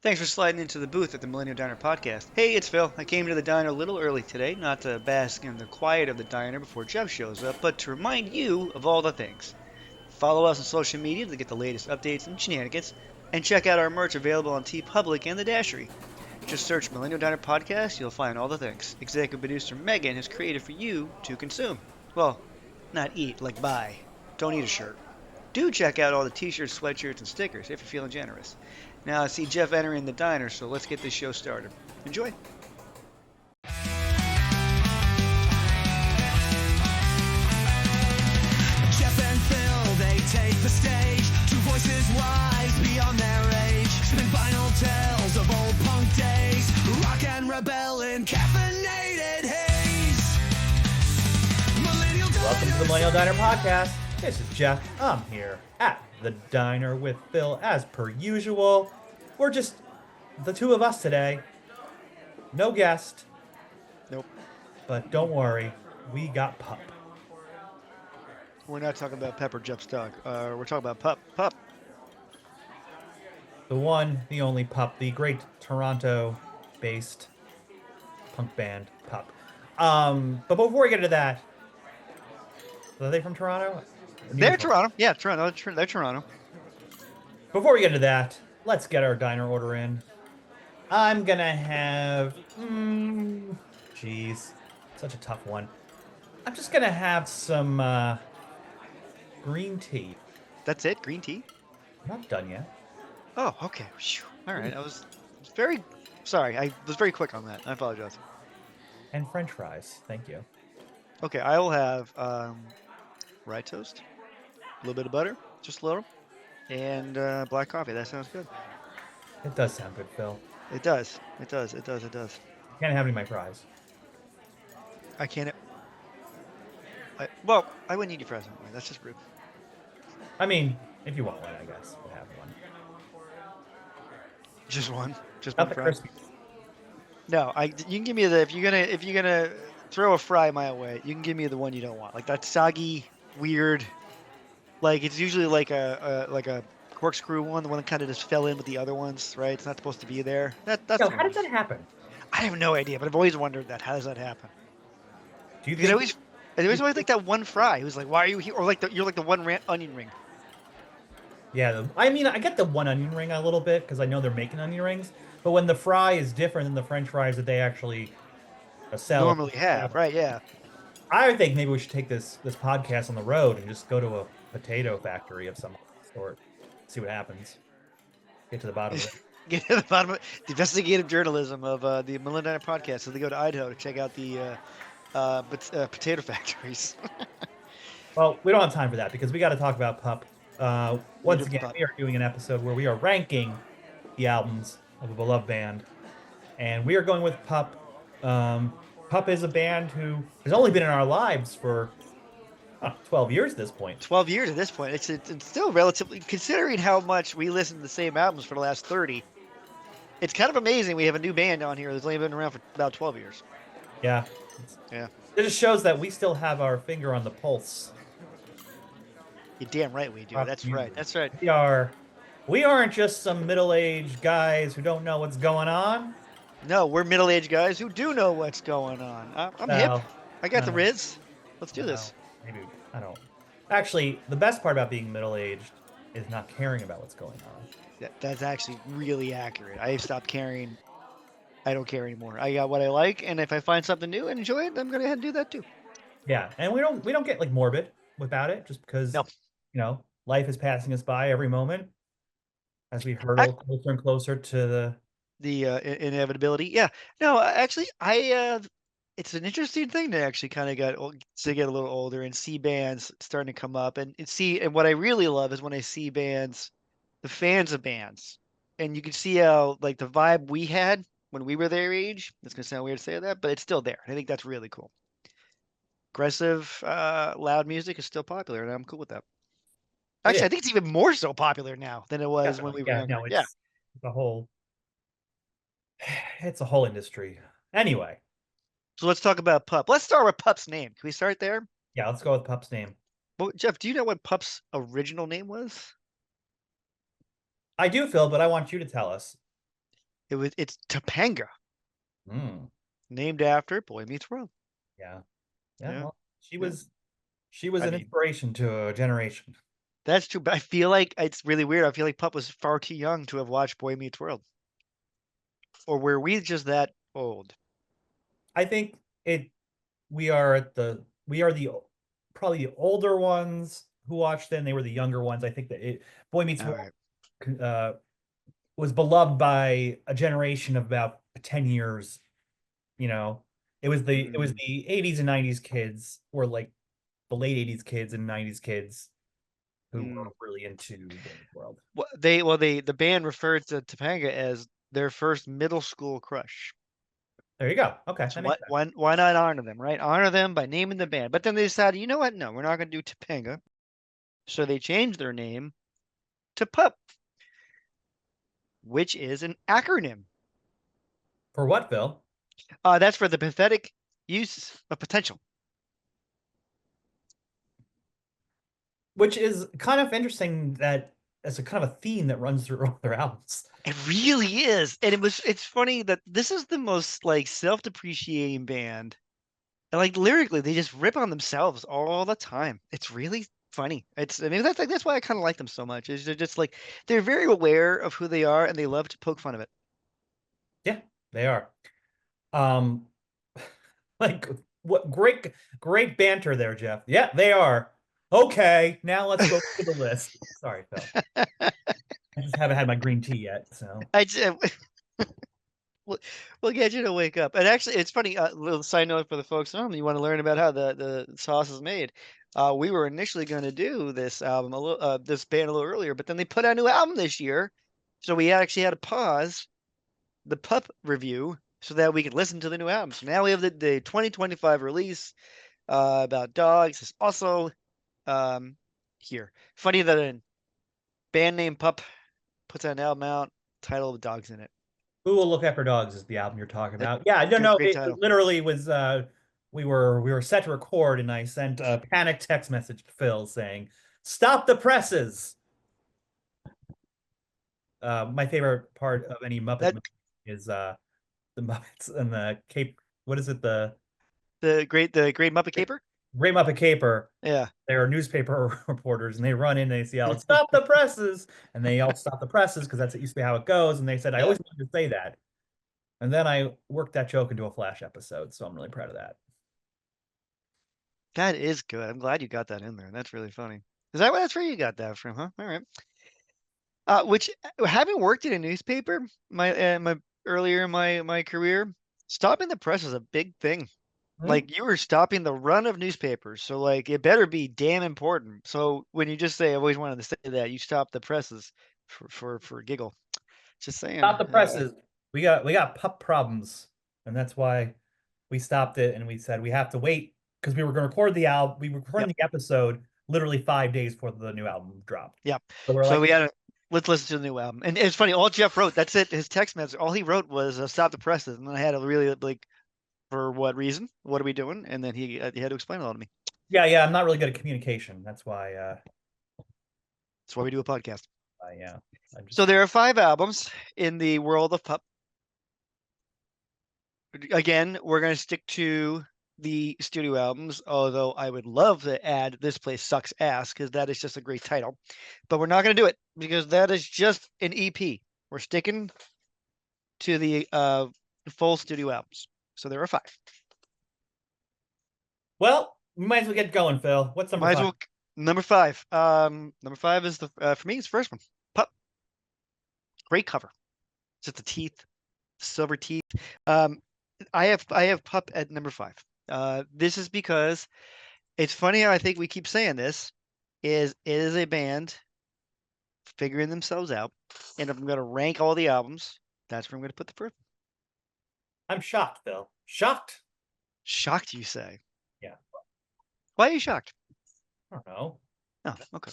Thanks for sliding into the booth at the Millennial Diner podcast. Hey, it's Phil. I came to the diner a little early today, not to bask in the quiet of the diner before Jeff shows up, but to remind you of all the things. Follow us on social media to get the latest updates and shenanigans, and check out our merch available on TeePublic and the Dashery. Just search Millennial Diner Podcast, you'll find all the things. Executive producer Megan has created for you to consume. Well, not eat, like buy. Don't eat a shirt. Do check out all the t-shirts, sweatshirts, and stickers if you're feeling generous. Now I see Jeff entering the diner, so let's get this show started. Enjoy. Jeff and Phil, they take the stage. Two voices wise beyond their age. Spin vinyl tales of old punk days. Rock and rebel in caffeinated haze. Welcome to the Millennial Diner podcast. This is Jeff. I'm here at the diner with Phil as per usual. We're just the two of us today. No guest. Nope. But don't worry, we got PUP. We're not talking about Pepper Jeff's dog. We're talking about Pup. Pup. The one, the only PUP, the great Toronto-based punk band PUP. But before we get into that, are they from Toronto? They're Toronto. Yeah, Toronto. They're Toronto. Before we get into that, let's get our diner order in. I'm gonna have, such a tough one. I'm just gonna have some green tea. That's it? Green tea? I'm not done yet. Oh, okay. Phew. All right. I was very sorry. I was very quick on that. I apologize. And French fries. Thank you. Okay, I will have rye toast, a little bit of butter, just a little, and black coffee. That sounds good. It does sound good, Phil. It does. It does. It does. It does. Can't have any of my fries. I can't. I wouldn't eat your fries anyway. That's just rude. I mean, if you want one, I guess we'll have one. Just one. Just Not one the fry. crispy. No, you can give me the if you're gonna throw a fry my way, you can give me the one you don't want, like that soggy, weird, like it's usually like a corkscrew one, the one that kind of just fell in with the other ones, right? It's not supposed to be there. That's Yo, the how one. does that happen? I have no idea, but I've always wondered that. How does that happen? Do you Because think? I always like that one fry. He was like, "Why are you here?" Or like you're like the one onion ring. Yeah, I mean, I get the one onion ring a little bit because I know they're making onion rings. But when the fry is different than the French fries that they actually sell, Normally have, right? Yeah. I think maybe we should take this podcast on the road and just go to a potato factory of some sort, see what happens, get to the bottom of it. Get to the bottom of the investigative journalism of the Millennial podcast. So they go to Idaho to check out the potato factories. Well, we don't have time for that because we got to talk about PUP. Once do again, PUP. we are doing an episode where we are ranking the albums of a beloved band, and we are going with PUP. PUP is a band who has only been in our lives for 12 years at this point. 12 years at this point. It's still relatively, considering how much we listen to the same albums for the last 30. It's kind of amazing we have a new band on here that's only been around for about 12 years. Yeah. Yeah. It just shows that we still have our finger on the pulse. You're damn right we do. That's right. That's right. We aren't just some middle-aged guys who don't know what's going on. No, we're middle-aged guys who do know what's going on. I'm Well, hip. I got the no. Riz. Let's do this. Maybe I don't. Actually, the best part about being middle-aged is not caring about what's going on. That's actually really accurate. I stopped caring. I don't care anymore. I got what I like, and if I find something new and enjoy it, I'm gonna head and do that too. Yeah, and we don't get like morbid about it just because No. life is passing us by every moment as we hurtle closer and closer to The inevitability. Yeah. No, actually, it's an interesting thing to actually kind of get a little older and see bands starting to come up and what I really love is when I see bands, the fans of bands, and you can see how like the vibe we had when we were their age. It's gonna sound weird to say that, but it's still there. I think that's really cool. Aggressive, loud music is still popular, and I'm cool with that. Actually, I think it's even more so popular now than it was when we were younger. no, it's the whole. It's a whole industry. Anyway, So let's talk about Pup. Let's start with Pup's name. Can we start there? yeah, let's go with PUP's name. Well, Jeff, do you know what Pup's original name was? I do, Phil, but I want you to tell us. It's Topanga, Mm, named after Boy Meets World. yeah. Yeah. Yeah, Well, yeah. she was I an mean, inspiration to a generation. that's true, but I feel like it's really weird. I feel like Pup was far too young to have watched Boy Meets World, or were we just that old? I think it we are the probably the older ones who watched it, and they were the younger ones. I think that Boy Meets All World right. was beloved by a generation of about 10 years, you know. It was Mm, the 80s and 90s kids, or like the late 80s kids and 90s kids who mm. were really into Boy Meets World. The band referred to Topanga as their first middle school crush. There you go. Okay, So that makes sense. why not honor them, right? Honor them by naming the band. But then they decided, you know what? No, we're not going to do Topanga. So they changed their name to PUP, which is an acronym. For what, Phil? That's for the pathetic use of potential. Which is kind of interesting that as a kind of a theme that runs through all their albums. It really is. And it's funny that this is the most like self-depreciating band. And like lyrically, they just rip on themselves all the time. It's really funny. I mean that's why I kind of like them so much. Is they're just like they're very aware of who they are and they love to poke fun of it. Yeah, they are. Um, like what great banter there, Jeff. Yeah, they are. Okay, now let's go through the list. Sorry, Phil. I just haven't had my green tea yet, so. I just, we'll, we'll get you to wake up. And actually, it's funny. Little side note for the folks at home: you want to learn about how the sauce is made. We were initially going to do this album this band a little earlier, but then they put out a new album this year, so we actually had to pause the PUP review so that we could listen to the new album. So now we have the 2025 release about dogs. It's also um, here. Funny that a band named PUP puts out an album out, title with dogs in it. Who Will Look After Dogs is the album you're talking That about. Yeah, no, great, no, great it title. literally was we were set to record and I sent a panic text message to Phil saying, "Stop the presses." My favorite part of any Muppet That movie is the Muppets and the Cape. What is it? the great Muppet The Caper. Great Muppet Caper. Yeah, They are newspaper reporters, and they run in and they yell, "Stop the presses!" And they all stop the presses because that's usually how it goes. And they said, "I yeah. always wanted to say that." And then I worked that joke into a Flash episode, so I'm really proud of that. That is good. I'm glad you got that in there. That's really funny. Is that that's where you got that from, huh? All right. Which having worked in a newspaper, my earlier in my career, stopping the press is a big thing. Hmm? Like you were stopping the run of newspapers, so like it better be damn important. So when you just say I've always wanted to say that, you stop the presses for giggle. Just saying. Stop the presses. We got pup problems, and that's why we stopped it and we said we have to wait because we were going to record the album. We were recording Yep, the episode literally 5 days before the new album dropped. yep. So we're So like, we had to let's listen to the new album. And it's funny, all Jeff wrote, that's it. His text message, all he wrote was stop the presses, and then I had to really like for what reason? What are we doing? And then he had to explain it all to me. yeah, yeah, I'm not really good at communication. That's why, That's why we do a podcast. yeah, I'm So just there are 5 albums in the world of Pup. Again, we're going to stick to the studio albums, although I would love to add This Place Sucks Ass because that is just a great title. But we're not going to do it because that is just an EP. We're sticking to the full studio albums. So there are 5. well, we might as well get going, Phil. What's number Might as five? well. Number 5. Number 5 is the for me. It's the first one. Pup. Great cover. Just the teeth, silver teeth. Um, I have Pup at number 5. This is because it's funny how I think we keep saying this. It is a band figuring themselves out, and if I'm going to rank all the albums, that's where I'm going to put the first. I'm shocked, Phil. Shocked. Shocked, you say? Yeah, Why are you shocked? I don't know. Oh, okay,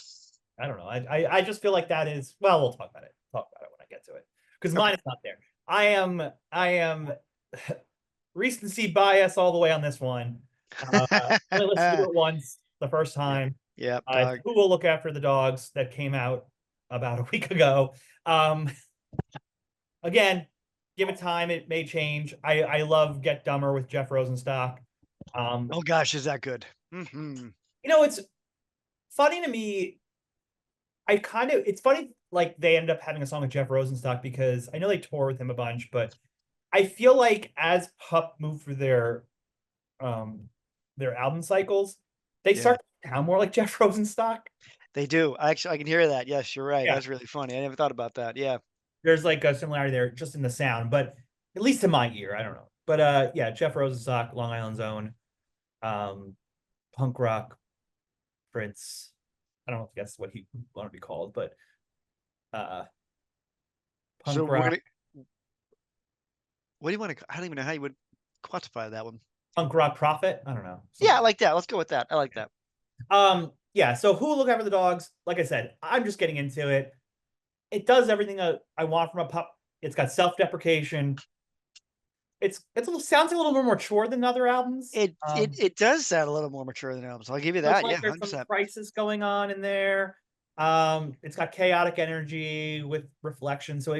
I don't know. I just feel like that is well. We'll talk about it. Talk about it when I get to it because okay. mine is not there. I am recency bias all the way on this one. Only listened to it once the first Yeah, time. yeah, dog. Who Will Look After the Dogs that came out about a week ago. Um, again, give it time, it may change. I love Get Dumber with Jeff Rosenstock. Oh gosh, is that good? Mm-hmm. It's funny to me. It's funny like they end up having a song with Jeff Rosenstock because I know they tour with him a bunch, but I feel like as PUP move through their album cycles, they Yeah, start to sound more like Jeff Rosenstock. they do. Actually, I can hear that. Yes, you're right. Yeah, That's really funny. I never thought about that. Yeah. there's like a similarity there just in the sound, but at least to my ear, I don't know. But yeah, Jeff Rosenstock, Long Island's own, um, punk rock prince. I don't know if that's what he want to be called, but uh, So punk rock, what do you want to? I don't even know how you would quantify that one. punk rock prophet. I don't know. Yeah, I Something. like that. Let's go with that. I like that. Yeah. So who will look after the dogs? Like I said, I'm just getting into it. It does everything I want from a pup. It's got self-deprecation. It sounds a little more mature than other albums. It does sound a little more mature than albums. I'll give you Feels that. Yeah, like there's some 100%. crisis going on in there. It's got chaotic energy with reflection. So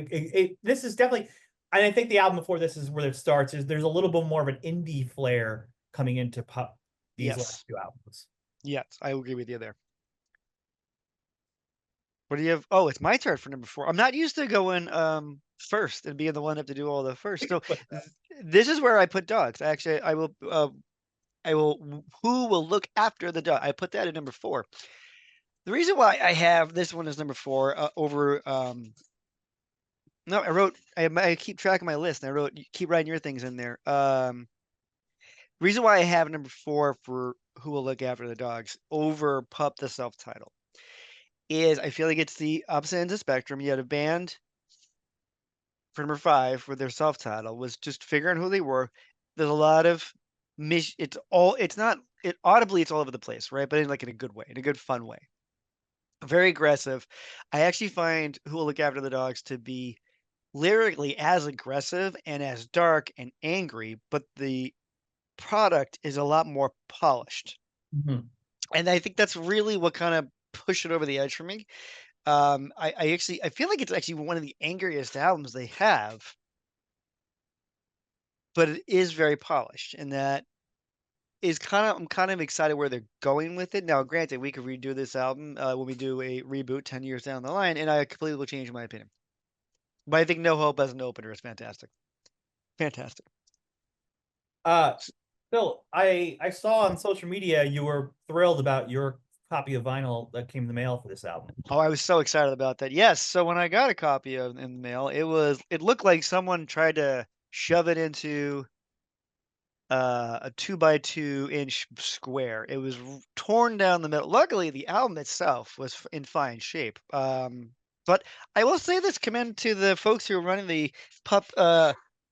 this is definitely, and I think the album before this is where it starts. Is there's a little bit more of an indie flair coming into Pup these Yes. last two albums. Yes, I agree with you there. What do you have? Oh, it's my turn for number 4. I'm not used to going first and being the one up to do all the first. So this is where I put dogs. Actually, I will who will look after the dog. I put that at number 4. The reason why I have this one as number 4 over no, I keep track of my list and I wrote keep writing your things in there. Reason why I have number 4 for who will look after the dogs over Pup the self-title is I feel like it's the opposite ends of the spectrum. You had a band for number 5 with their self-title was just figuring who they were. There's a lot of it's not it audibly it's all over the place, right? But in like in a good way, in a good fun way. Very aggressive. I actually find Who Will Look After the Dogs to be lyrically as aggressive and as dark and angry, but the product is a lot more polished. Mhm. And I think that's really what kind of pushed it over the edge for me. I feel like it's actually one of the angriest albums they have, but it is very polished, and that is I'm kind of excited where they're going with it. Now, granted, we could redo this album when we do a reboot 10 years down the line, and I completely will change my opinion. But I think No Hope as an opener is fantastic. Fantastic. Uh, Phil, I saw on social media you were thrilled about your copy of vinyl that came in the mail for this album. Oh, I was so excited about that. Yes, so when I got a copy of in the mail, it looked like someone tried to shove it into a 2 by 2 inch square. It was torn down the middle. Luckily, the album itself was in fine shape. But I will say this: commend to the folks who are running the Pup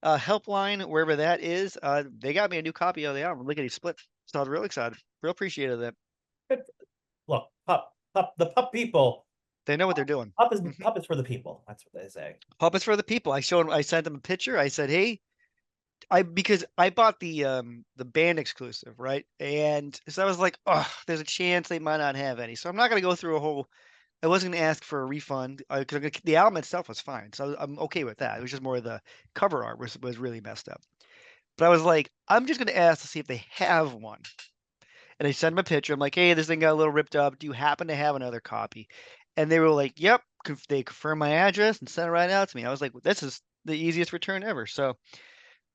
helpline, wherever that is. They got me a new copy of the album, Lickety Split. So I was real excited, real appreciative of that. Look, the pup people. They know what they're doing. Pup is for the people. That's what they say. Pup is for the people. I sent them a picture. I said, hey. Because I bought the band exclusive, right? And so I was like, oh, there's a chance they might not have any. So I'm not gonna go through a whole. I wasn't gonna ask for a refund because the album itself was fine, so I'm okay with that. It was just more the cover art was really messed up. But I was like, I'm just gonna ask to see if they have one. And I sent them a picture. I'm like, hey, this thing got a little ripped up. Do you happen to have another copy? And they were like, yep. They confirmed my address and sent it right out to me. I was like, well, this is the easiest return ever. So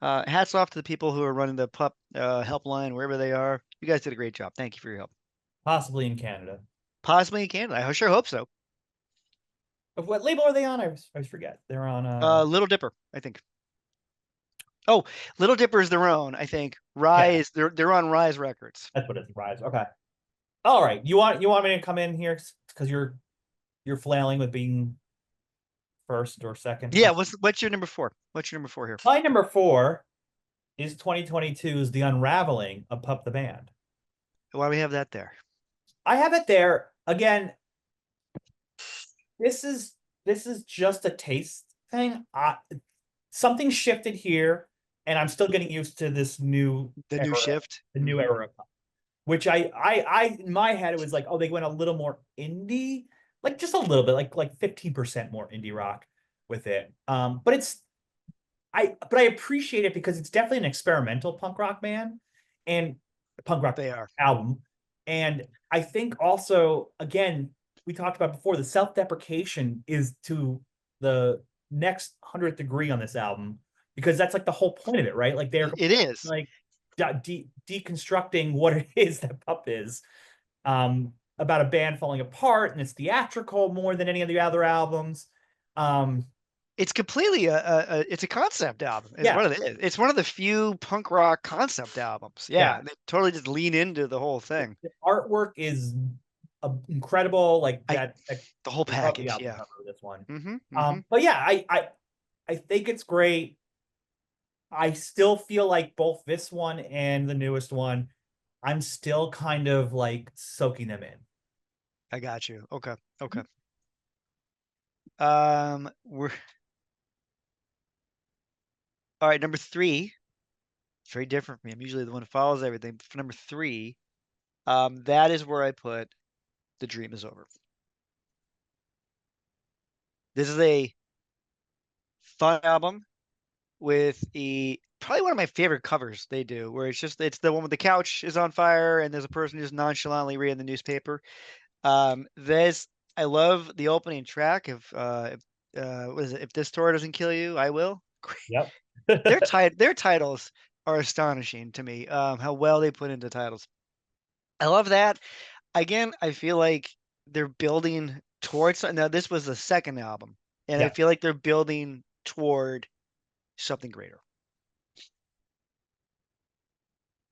hats off to the people who are running the Pup helpline, wherever they are. You guys did a great job. Thank you for your help. Possibly in Canada. Possibly in Canada. I sure hope so. What label are they on? I always forget. They're on Little Dipper, I think. Oh, Little Dipper is their own, I think. yeah, Rise, they're on Rise Records. that's what it's. Rise. Okay. All right. You want me to come in here because you're flailing with being first or second? Yeah. What's your number 4? What's your number 4 here? My number 4 is 2022's The Unraveling of Pup the Band. Why do we have that there? I have it there again. This is just a taste thing. Something shifted here, and I'm still getting used to this new New shift. the new era of Pup, which I in my head it was like, oh, they went a little more indie, like just a little bit, like 15% more indie rock with it. But but I appreciate it because it's definitely an experimental punk rock band and punk rock They are. album. And I think also, again, we talked about before, the self-deprecation is to the next 100th degree on this album because that's like the whole point of it, right? Like they're It is. like deconstructing what it is that PUP is, about a band falling apart, and it's theatrical more than any of the other albums. It's completely it's a concept album is Yeah, what it is. It's one of the few punk rock concept albums. yeah. Yeah, they totally just lean into the whole thing. The artwork is incredible. Like I that the whole I love the package, album yeah. cover of this one. Mm-hmm. But yeah, I think it's great. I still feel like both this one and the newest one, I'm still kind of like soaking them in. I got you. Okay. Okay. We're all right, number three. It's very different from me. I'm usually the one who follows everything. But for number three, that is where I put The Dream Is Over. This is a fun album with probably one of my favorite covers they do, where it's the one with the couch is on fire and there's a person just nonchalantly reading the newspaper. This I love the opening track of what is it? If this tour doesn't kill you, I will. Yep. Their titles are astonishing to me. How well they put into titles. I love that. Again, I feel like they're building towards now. This was the second album, and I Yeah. feel like they're building toward something greater.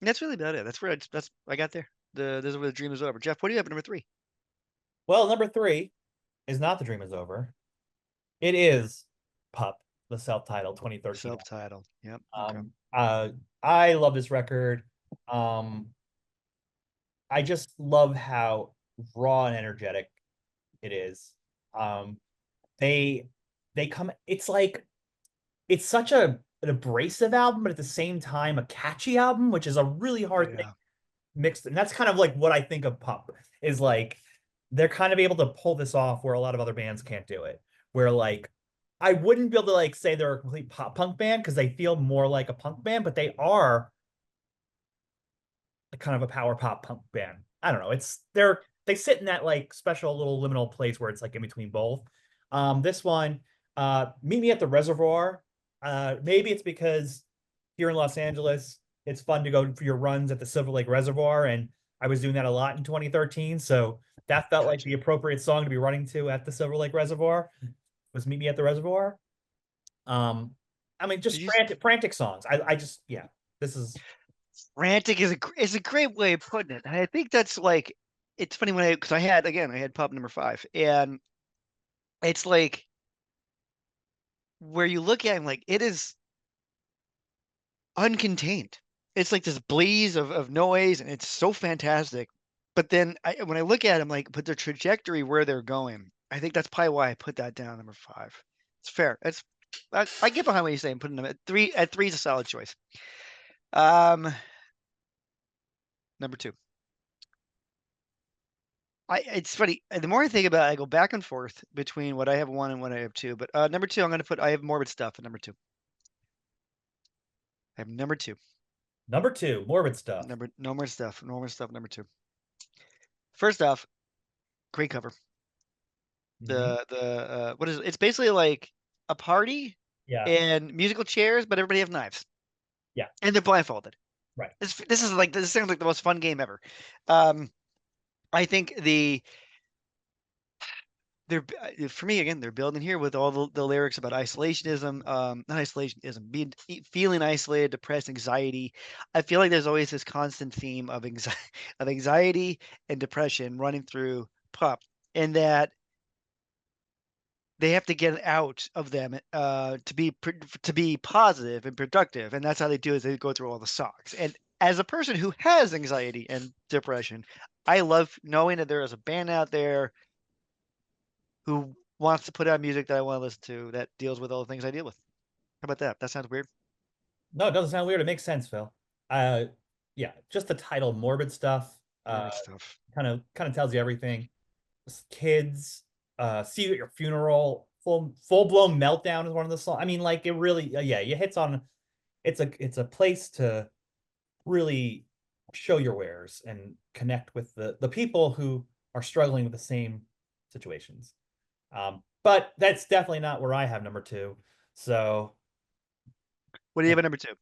And that's really about it. That's I got there. This is where the dream is over. Jeff, what do you have at number three? Well, number three is not The Dream Is Over. It is PUP, the self-titled 2013. Subtitle. Yep. Okay. Um, uh, I love this record. Um, I just love how raw and energetic it is. Um, they they come. It's like it's such an abrasive album, but at the same time a catchy album, which is a really hard thing Yeah. mixed. And that's kind of like what I think of PUP is like they're kind of able to pull this off where a lot of other bands can't do it. Where like I wouldn't be able to like say they're a complete pop punk band because they feel more like a punk band, but they are kind of a power pop punk band. I don't know. They sit in that like special little liminal place where it's like in between both. This one, Meet Me at the Reservoir. Maybe it's because here in Los Angeles, it's fun to go for your runs at the Silver Lake Reservoir, and I was doing that a lot in 2013. So that felt like Gotcha. the appropriate song to be running to at the Silver Lake Reservoir was Meet Me at the Reservoir. Um, I mean, Did just you frantic songs. I just yeah, this is frantic is a great way of putting it. And I think that's like it's funny when because I had pub number five, and it's like where you look at him like it is uncontained. It's like this blaze of noise, and it's so fantastic. But then when I look at him, like, but the trajectory where they're going, I think that's probably why I put that down number five. It's fair. I get behind what you're saying. Putting them at three. At three is a solid choice. Um, number two. It's funny. The more I think about it, I go back and forth between what I have one and what I have two. But number two, I have morbid stuff at number two. I have number two. number two, Morbid Stuff. No more stuff. No more stuff. Number two. First off, great cover. Mhm. The what is it? It's basically like a party Yeah, and musical chairs, but everybody have knives yeah, and they're blindfolded. right. This sounds like the most fun game ever. Um, I think for me again they're building here with all the lyrics about isolationism, not isolationism, feeling isolated, depressed, anxiety. I feel like there's always this constant theme of anxiety and depression running through pop, and that they have to get out of them to be positive and productive, and that's how they do it. Is they go through all the songs. And as a person who has anxiety and depression, I love knowing that there is a band out there who wants to put out music that I want to listen to that deals with all the things I deal with. How about that? That sounds weird. No, it doesn't sound weird. It makes sense, Phil. Uh, yeah, just the title, Morbid Stuff, Morbid stuff. kind of tells you everything. Kids, See You at Your Funeral, full blown meltdown is one of the songs. I mean, like it really, yeah, it hits on. It's a place to really show your wares and connect with the people who are struggling with the same situations. But that's definitely not where I have number two. So What do you have at number two?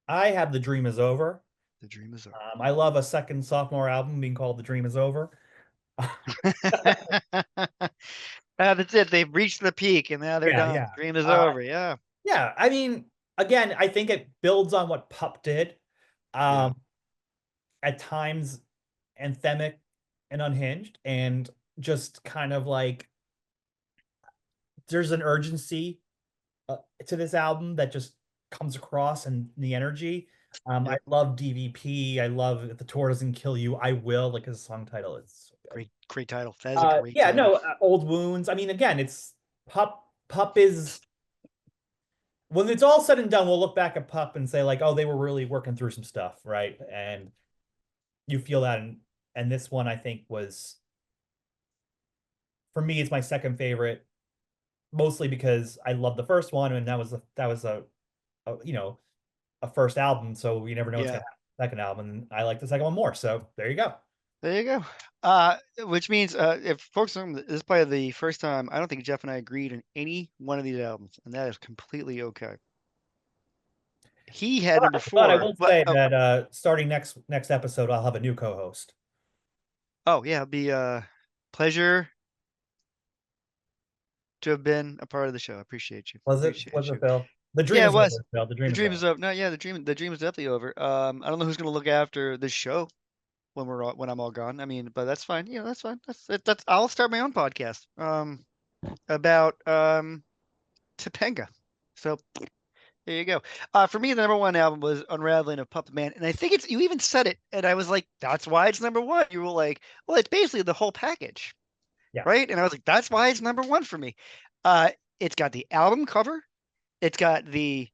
I have The Dream Is Over. The Dream Is Over. I love a second sophomore album being called The Dream Is Over. That's it. They've reached the peak and now they're Yeah, done. yeah. The dream is Uh, over. Yeah. yeah, I mean, again, I think it builds on what Pup did. Yeah. Um, at times anthemic and unhinged, and just kind of like there's an urgency to this album that just comes across and the energy. I Yep. love DVP. I love If the Tour Doesn't Kill You, I Will, like his song title. It's so good. Great title. That is a great Yeah, title. no, Old Wounds. I mean, again, it's Pup is when it's all said and done, we'll look back at Pup and say like, oh, they were really working through some stuff, right? And you feel that, and this one I think was for me, it's my second favorite, mostly because I love the first one, and that was a first album, so you never know what's Yeah. gonna happen. Second album, and I like the second one more. So there you go. There you go. Which means if folks don't, this is probably the first time I don't think Jeff and I agreed on any one of these albums, and that is completely okay. He had number But I four. will What? say Oh, that starting next episode, I'll have a new co-host. oh yeah, it'd be a pleasure to have been a part of the show. I appreciate you. Was it? Was Appreciate it you. Phil? The dream Yeah, it is was. over, Phil. The The dream is dream over. is over. No, yeah, the dream is definitely over. I don't know who's gonna look after this show when I'm all gone. I mean, but that's fine. You know, that's fine. That's I'll start my own podcast. About Topanga. So there you go. For me, the number one album was Unraveling of Puppet Man, and I think it's you even said it, and I was like, that's why it's number one. You were like, well, it's basically the whole package, Yeah. right? And I was like, that's why it's number one for me. Uh, it's got the album cover. It's got the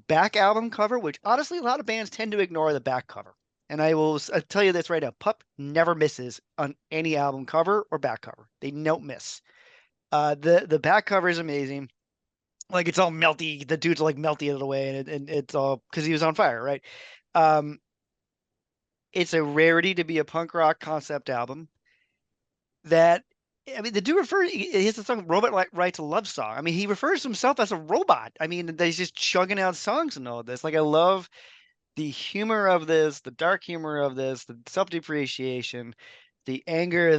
back album cover, which honestly a lot of bands tend to ignore the back cover. And I'll tell you this right now, Pup never misses on any album cover or back cover. They don't miss. The back cover is amazing. Like it's all melty. The dude's like melty out of the way, and it's all because he was on fire, right? Um, it's a rarity to be a punk rock concept album that I mean, the dude he has the song Robot like Writes a Love Song. I mean, he refers to himself as a robot. I mean, he's just chugging out songs and all this. Like, I love the humor of this, the dark humor of this, the self-depreciation, the anger,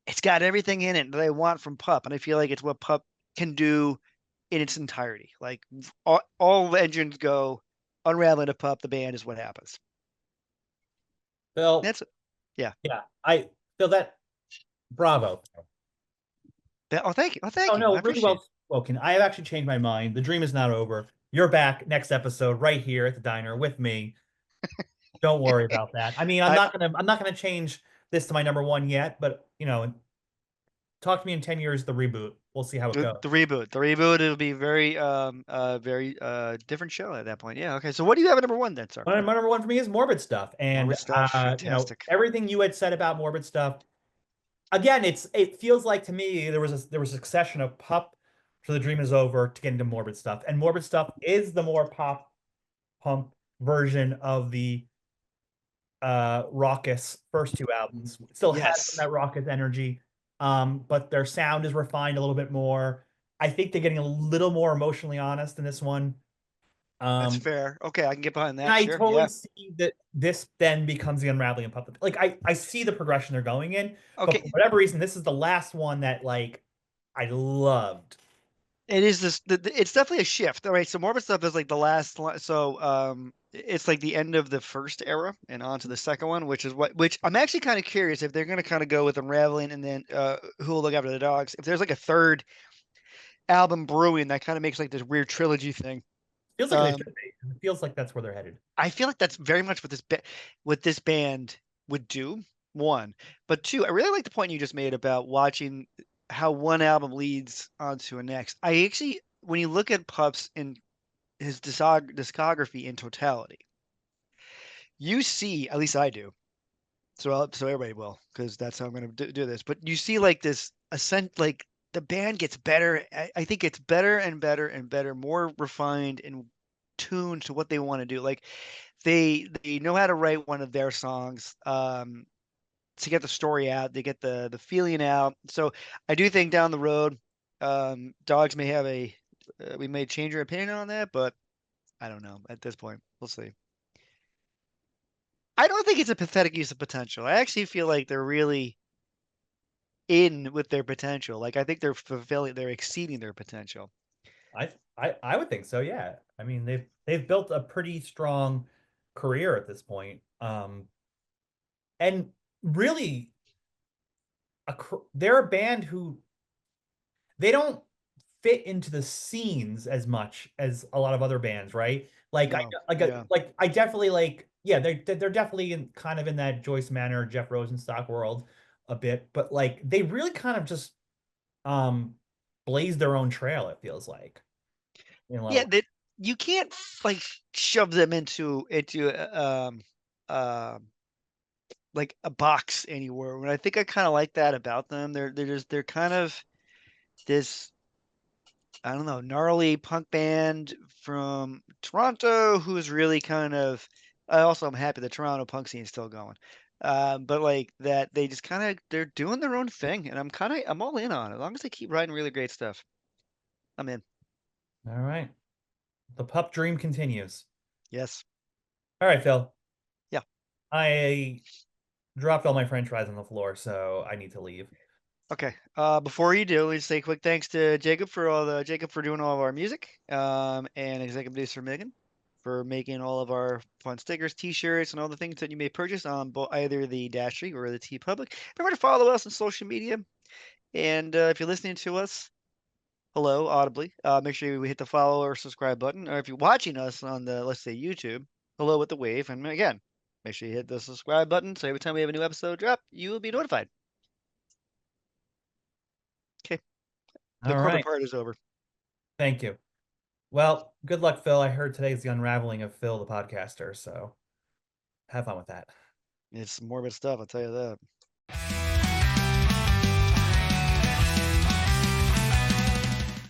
it's got everything in it that I want from Pup, and I feel like it's what Pup can do in its entirety. Like all the engines go, unraveling a Pup, the band is what happens. Phil, That's yeah. yeah, I feel that. Bravo. Oh, thank you. Oh, thank Oh you. I no, really appreciate it. well spoken. I have actually changed my mind. The dream is not over. You're back next episode right here at the diner with me. Don't worry about that. I mean, I I'm not gonna change this to my number one yet, but talk to me in 10 years, the reboot. We'll see how it goes. the reboot. The reboot, it'll be very different show at that point. Yeah. Okay. So what do you have at number one then, sir? My number one for me is Morbid Stuff. And Morbid stuff. Fantastic. everything you had said about Morbid Stuff. Again, it feels like to me there was a succession of Pup to The Dream Is Over to get into Morbid Stuff. And Morbid Stuff is the more pop punk version of the raucous first two albums. It still has some Yes. of that raucous energy, but their sound is refined a little bit more. I think they're getting a little more emotionally honest in this one. That's Um, fair. Okay, I can get behind and that. I Sure. totally Yeah. see that this then becomes the unraveling of puppet. Like I see the progression they're going in, but for Okay. whatever reason, this is the last one that like I loved. It is this. It's definitely a shift. All right. So Morbid stuff is like the last. So it's like the end of the first era and on to the second one, which I'm actually kind of curious if they're going to kind of go with Unraveling and then Who Will Look After the Dogs. If there's like a third album brewing that kind of makes like this weird trilogy thing. Feels like they Um, should be. It feels like that's where they're headed. I feel like that's very much what this band would do. One, but two, I really like the point you just made about watching how one album leads onto a next. I actually, when you look at Pups in his discography in totality, you see, at least I do, So everybody will, because that's how I'm going to do this. But you see, like this ascent, like the band gets better. I think it's better and better and better, more refined and tuned to what they want to do. Like they know how to write one of their songs to get the story out, they get the feeling out. So I do think down the road, dogs may have a we may change our opinion on that, but I don't know at this point. We'll see. I don't think it's a pathetic use of potential. I actually feel like they're really in with their potential. Like I think they're exceeding their potential. I would think so, yeah. I mean, they've built a pretty strong career at this point. And really they're a band who they don't fit into the scenes as much as a lot of other bands, right? Like I No, yeah. like I definitely like yeah, they're definitely in kind of in that Joyce Manor, Jeff Rosenstock world a bit, but like they really kind of just um blaze their own trail, it feels like, in a lot of Yeah, ways. that you can't like shove them into like a box anywhere. And I think I kind of like that about them. They're kind of this I don't know, gnarly punk band from Toronto who's really kind of. I also am happy the Toronto punk scene is still going. But like that, they just kind of they're doing their own thing, and I'm all in on it. As long as they keep writing really great stuff, I'm in. All right. The pup dream continues. Yes. All right, Phil. Yeah. I dropped all my French fries on the floor, so I need to leave. Okay. Before you do, let's say a quick thanks to Jacob for doing all of our music, and executive producer Megan for making all of our fun stickers, T-shirts, and all the things that you may purchase on either the Dashry or the T Public. Remember to follow us on social media, and if you're listening to us, hello, audibly, make sure you hit the follow or subscribe button, or if you're watching us on the let's say YouTube, hello with the wave, and again, make sure you hit the subscribe button so every time we have a new episode drop, you will be notified. Okay, the All corporate right. part is over. Thank you. Well, good luck, Phil. I heard today's the unraveling of Phil the podcaster, so have fun with that. It's morbid stuff, I'll tell you that.